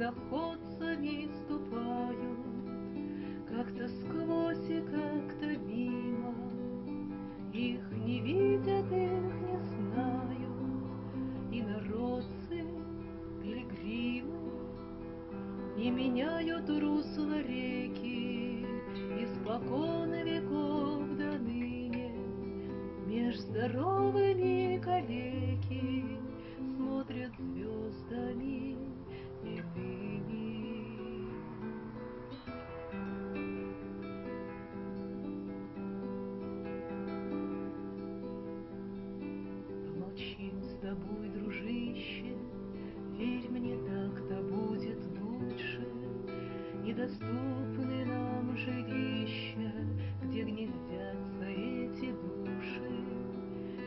пароходцами ступают, как-то сквозь и как-то мимо. Их не видят, их не знают инородцы, пилигримы, не меняют русло реки испокон веков до ныне. Меж здоровыми калеки смотрят звездами иными. Помолчим с тобой, дружище, верь мне, так-то будет лучше. Недоступны нам жилища, где гнездятся эти души.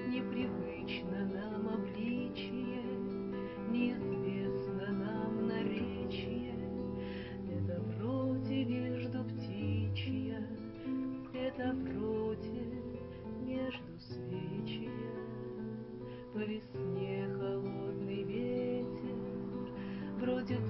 Непривычно нам обличие, неизвестно нам наречие. Это вроде между птичья, это вроде между свечья. По весне холодный ветер бродит